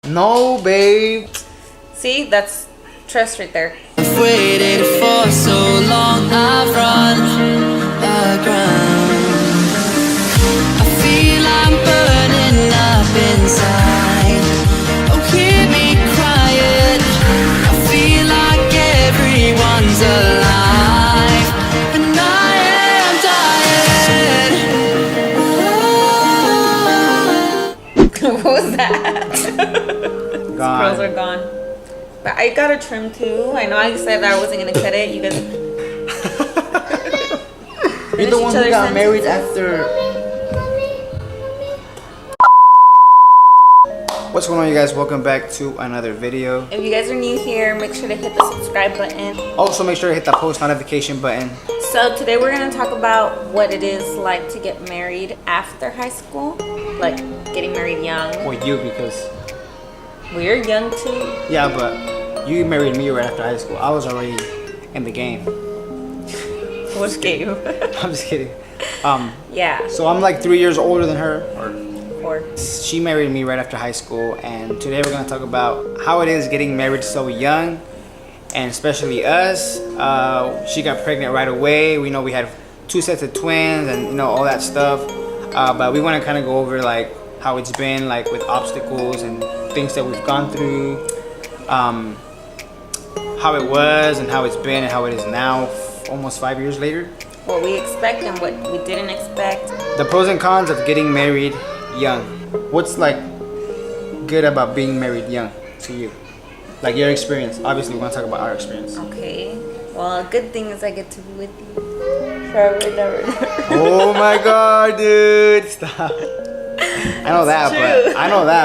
No, babe. See, that's trust right there. I've waited for so long, I've run aground. I feel I'm burning up inside. Oh, hear me crying. I feel like everyone's alive, and I am dying. What was that? Gone. Curls are gone. But I got a trim too. I know I said that I wasn't gonna cut it. You guys. You're the one who got married after. What's going on, you guys? Welcome back to another video. If you guys are new here, make sure to hit the subscribe button. Also, make sure to hit the post notification button. So today we're gonna talk about what it is like to get married after high school, like getting married young. Or you, because We're young too. yeah, but you married me right after high school. I was already in the game. What's game? I'm just kidding. Yeah. So I'm like 3 years older than her. Or She married me right after high school, and today we're gonna talk about how it is getting married so young, and especially us. She got pregnant right away. We know we had 2 sets of twins, and you know all that stuff. But we want to kind of go over like how it's been, like with obstacles and things that we've gone through, how it was and how it's been and how it is now, almost 5 years later. what we expect and what we didn't expect. The pros and cons of getting married young. What's like good about being married young to you? Like your experience. Obviously, we want to talk about our experience. Okay. Well, a good thing is I get to be with you forever and ever. Oh my god, dude! Stop. I know that, true.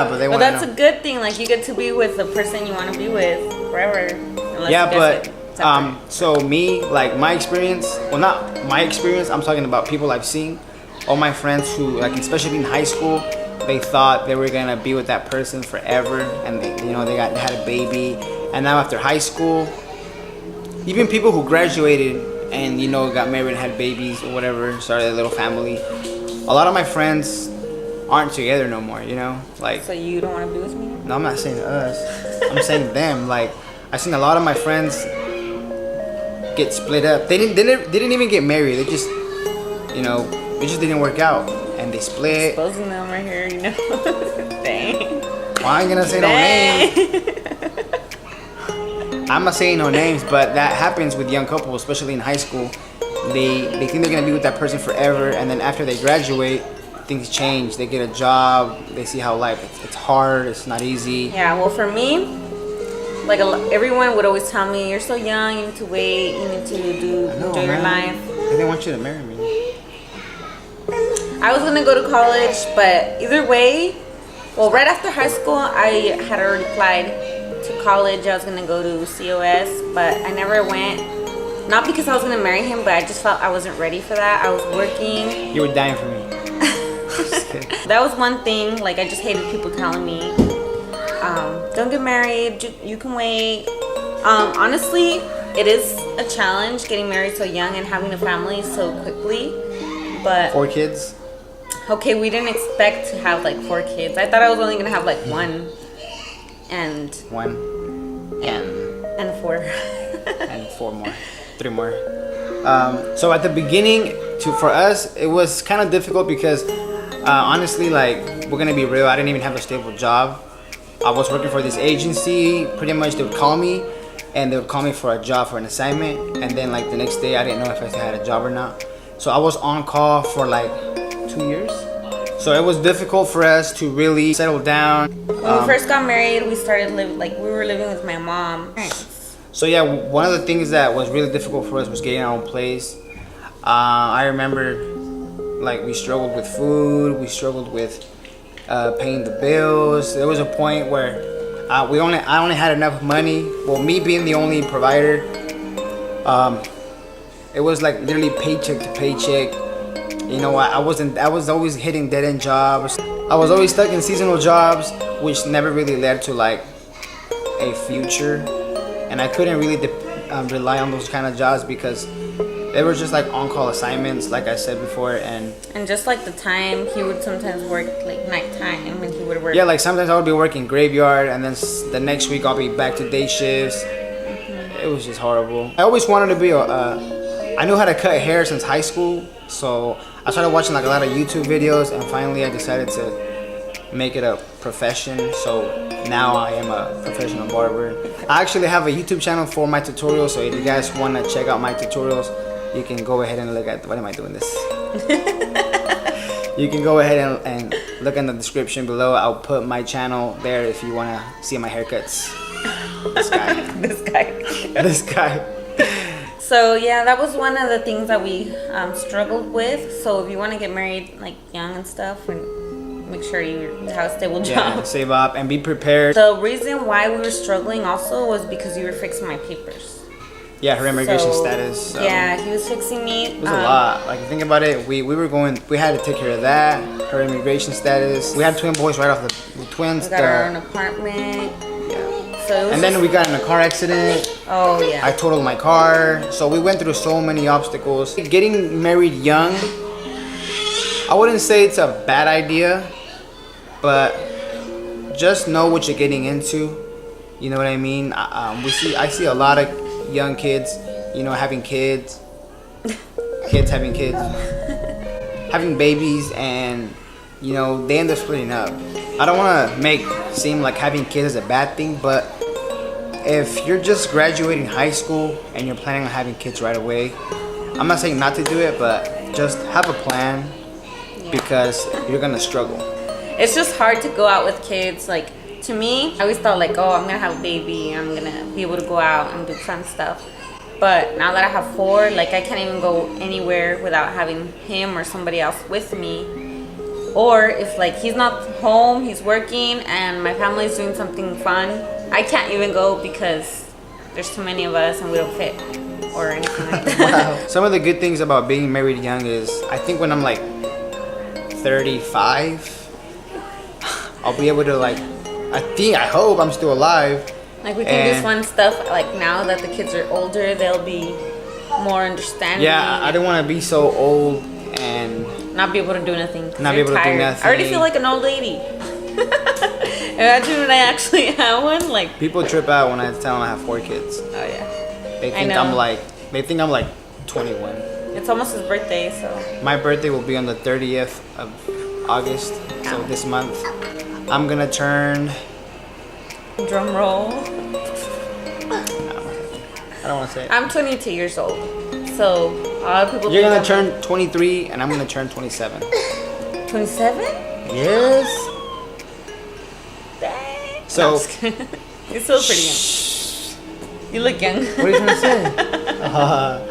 but they Well, want to that's know. a good thing. Like you get to be with the person you want to be with forever. Unless Yeah, you guys but get separate. so me, like my experience. Well, not my experience. I'm talking about people I've seen. All my friends who, like, especially in high school, they thought they were gonna be with that person forever, and they had a baby, and now after high school, even people who graduated and got married and had babies or whatever, started a little family. A lot of my friends aren't together no more. Like, So you don't want to be with me? no, I'm not saying us. I'm saying them. Like, I've seen a lot of my friends get split up. They didn't even get married. They just, it just didn't work out, and they split. Exposing them right here, Dang. Well, I ain't gonna say no names. I'm not saying no names, but that happens with young couples, especially in high school. They think they're gonna be with that person forever, and then after they graduate, things change. They get a job. They see how life it's hard. It's not easy. Yeah. Well, for me, like everyone would always tell me, "You're so young. You need to wait. You need to enjoy your life." They didn't want you to marry me. I was gonna go to college, but either way, well, right after high school, I had already applied to college. I was gonna go to COS, but I never went. Not because I was gonna marry him, but I just felt I wasn't ready for that. I was working. You were dying for me. Just kidding. That was one thing. Like I just hated people telling me, "Don't get married. You can wait." Honestly, it is a challenge getting married so young and having a family so quickly. But 4 kids. okay, we didn't expect to have like 4 kids. I thought I was only gonna have like 1 and 1 and 4. and 4 more, 3 more. So at the beginning, for us, it was kind of difficult because honestly, like, we're gonna be real. I didn't even have a stable job. I was working for this agency. Pretty much, they would call me, and they would call me for a job, for an assignment, and then like the next day, I didn't know if I had a job or not. So I was on call for like 2 years. So it was difficult for us to really settle down. When we first got married, we started we were living with my mom. So yeah, one of the things that was really difficult for us was getting our own place. I remember, like, we struggled with food. We struggled with paying the bills. There was a point where I only had enough money. Well, me being the only provider, it was like literally paycheck to paycheck. I was always hitting dead-end jobs. I was always stuck in seasonal jobs, which never really led to like a future. And I couldn't really rely on those kind of jobs because They were just like on-call assignments, like I said before, and just like the time, he would sometimes work like nighttime, and he would work. yeah, like sometimes I would be working graveyard, and then the next week I'll be back to day shifts. It was just horrible. I always wanted to be I knew how to cut hair since high school, so I started watching like a lot of YouTube videos, and finally I decided to make it a profession. So now I am a professional barber. I actually have a YouTube channel for my tutorials, so if you guys want to check out my tutorials, you can go ahead and look at, what am I doing this? You can go ahead and look in the description below. I'll put my channel there if you want to see my haircuts. This guy. This guy. This guy. So yeah, that was one of the things that we struggled with. So if you want to get married like young and stuff, and make sure you have a stable job. Yeah, save up and be prepared. The reason why we were struggling also was because you were fixing my papers. Yeah, her immigration status. Yeah, he was fixing me. It was a lot. Like, think about it. We had to take care of that. Her immigration status. We had twin boys right off the twins. We got our own apartment. Yeah. So it was then we got in a car accident. Oh yeah. I totaled my car. So we went through so many obstacles. Getting married young, I wouldn't say it's a bad idea, but just know what you're getting into. You know what I mean? I see a lot of young kids, you know, having kids, having kids, having babies, and you know, they end up splitting up. I don't want to make seem like having kids is a bad thing, but if you're just graduating high school and you're planning on having kids right away, I'm not saying not to do it, but just have a plan, because you're gonna struggle. It's just hard to go out with kids. Like, to me, I always thought like, oh, I'm gonna have a baby, I'm gonna be able to go out and do fun stuff. But now that I have 4, like, I can't even go anywhere without having him or somebody else with me. Or if like he's not home, he's working, and my family's doing something fun, I can't even go because there's too many of us and we don't fit or anything like that. Wow. Some of the good things about being married young is, I think when I'm like 35, I'll be able to like, I hope I'm still alive. Like, we can do fun stuff. Like, now that the kids are older, they'll be more understanding. Yeah, I don't want to be so old and not be able to do nothing. Not be able to do nothing. I already feel like an old lady. Imagine when I actually have one. Like, people trip out when I tell them I have 4 kids. Oh yeah. They think I'm like 21. It's almost his birthday, so. My birthday will be on the 30th of August, so this month. I'm gonna turn. Drum roll. I don't want to say it. I'm 22 years old, so a lot of people. You're gonna turn 23, and I'm gonna turn 27. 27? Yes. Dang. So. You're still pretty young. You look young. What are you trying to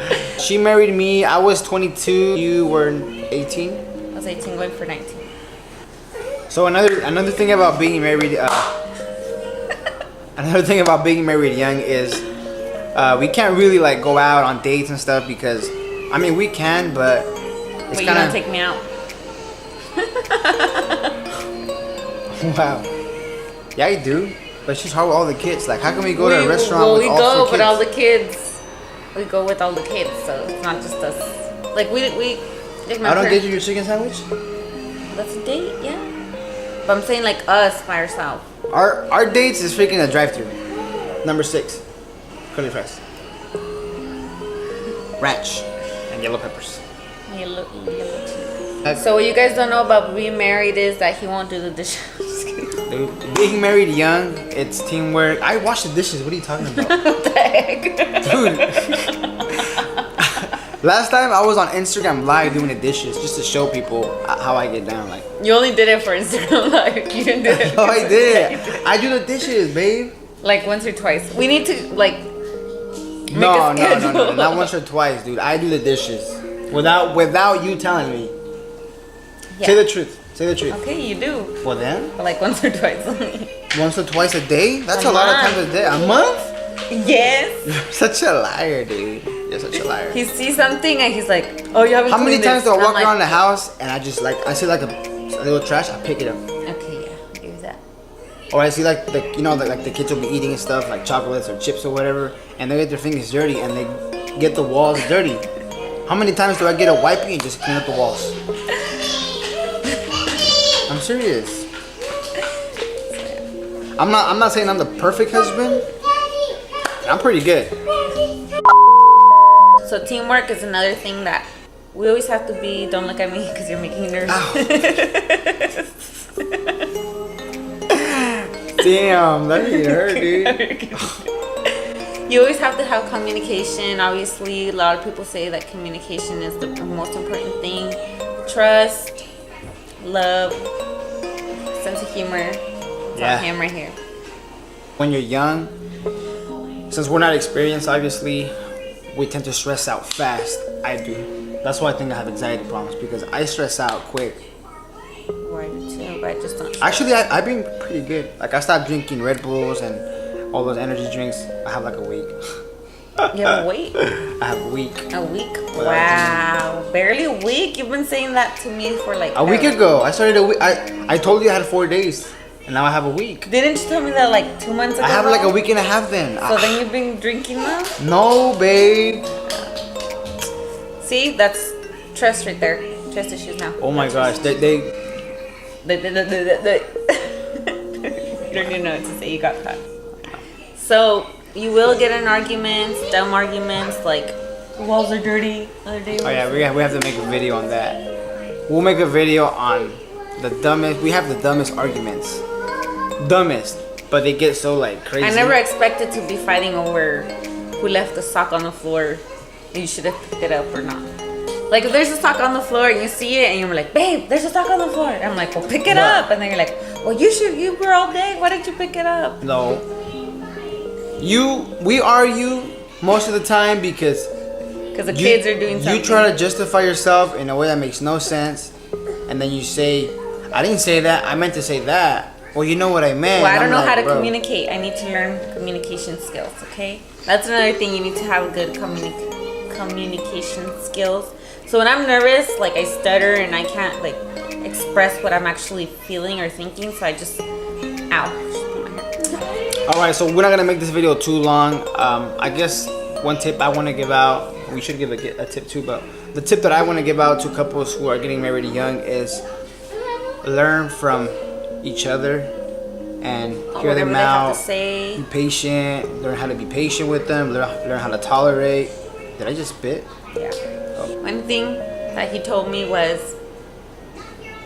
say? She married me. I was 22. You were 18. I was 18, going for 19. So another thing about being married, another thing about being married young is we can't really like go out on dates and stuff, because I mean we can, but it's But you kind don't of. take me out. Wow. Yeah, I do. But she's hard with all the kids. Like, how can we go to a restaurant well, with we all go 4 with kids? all the kids. We go with all the kids, so it's not just us. Like, we like I don't get you your chicken sandwich. That's a date, yeah. But I'm saying like us by ourselves. Our dates is freaking a drive-thru. Number 6, curly fries, ranch, and yellow peppers. Yellow. So what you guys don't know about being married is that he won't do the dishes. Dude, being married young, it's teamwork. I wash the dishes. What are you talking about? What the heck? Dude. Last time I was on Instagram Live doing the dishes just to show people how I get down. Like, You only did it for Instagram Live. You didn't do it. oh, I did. I do the dishes, babe. Like once or twice. We need to like. No, schedule. not once or twice, dude. I do the dishes without you telling me. Yeah. Say the truth. Say the truth. Okay, you do. For them? But like once or twice only. Once or twice a day? That's A a lot of month. times a day. A month? Yes. You're such a liar, dude. You're such a liar. He sees something and he's like, "Oh, you haven't." How many cleaned times this." do I And I'm walk around the house and I just like, I see like a little trash, I pick it up. Okay, yeah, I'll give you that. Or I see like the, you know, like the kids will be eating and stuff, like chocolates or chips or whatever, and they get their fingers dirty and they get the walls dirty. How many times do I get a wipey and just clean up the walls? I'm serious. I'm not saying I'm the perfect husband. I'm pretty good. So teamwork is another thing that we always have to be. Don't look at me because you're making me nervous. Damn, that made it hurt, dude. You always have to have communication. Obviously, a lot of people say that communication is the most important thing. Trust, love, sense of humor. It's Yeah. on him right here. When you're young, since we're not experienced, obviously, we tend to stress out fast. I do. That's why I think I have anxiety problems, because I stress out quick. Or I do too, but I just don't. Actually, I've been pretty good. Like, I stopped drinking Red Bulls and all those energy drinks. I have like a week. You have a week? I have a week. A week? Wow. Barely a week? You've been saying that to me for like A week ago. I started a week. I told you I had 4 days, and now I have a week. Didn't you tell me that like 2 months ago? I have like a week and a half then. So then you've been drinking now? No, babe. See, that's trust right there. Trust issues now. Oh my gosh, they You don't even know what to say. You got caught. So you will get in arguments, dumb arguments, like the walls are dirty. Other day. Oh yeah, we have to make a video on that. We'll make a video on the dumbest. We have the dumbest arguments. Dumbest, but they get so like crazy. I never expected to be fighting over who left the sock on the floor and you should have picked it up or not. Like if there's a sock on the floor and you see it and you're like, babe, there's a sock on the floor. And I'm like, well, pick it up. And then you're like, well, you were all day. Why didn't you pick it up? No. We argue most of the time because the kids are doing something. You try to justify yourself in a way that makes no sense, and then you say, I didn't say that, I meant to say that. Well, you know what I meant. Well, I don't know how to bro. communicate. I need to learn communication skills, okay? That's another thing. You need to have good communication skills. So when I'm nervous, like I stutter and I can't like express what I'm actually feeling or thinking, so I just, ow. Alright, so we're not gonna make this video too long. I guess one tip I want to give out, we should give a tip too, but the tip that I want to give out to couples who are getting married young is learn from each other and hear them out. Be patient, learn how to be patient with them, learn how to tolerate. Did I just spit? Yeah. Oh. One thing that he told me was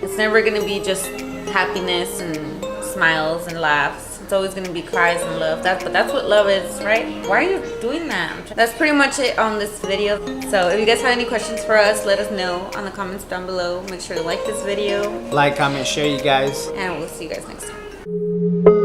it's never going to be just happiness and smiles and laughs. It's always going to be cries and love. But that's what love is, right? Why are you doing that? That's pretty much it on this video. So if you guys have any questions for us, let us know on the comments down below. Make sure to like this video. Like, comment, share, you guys. And we'll see you guys next time.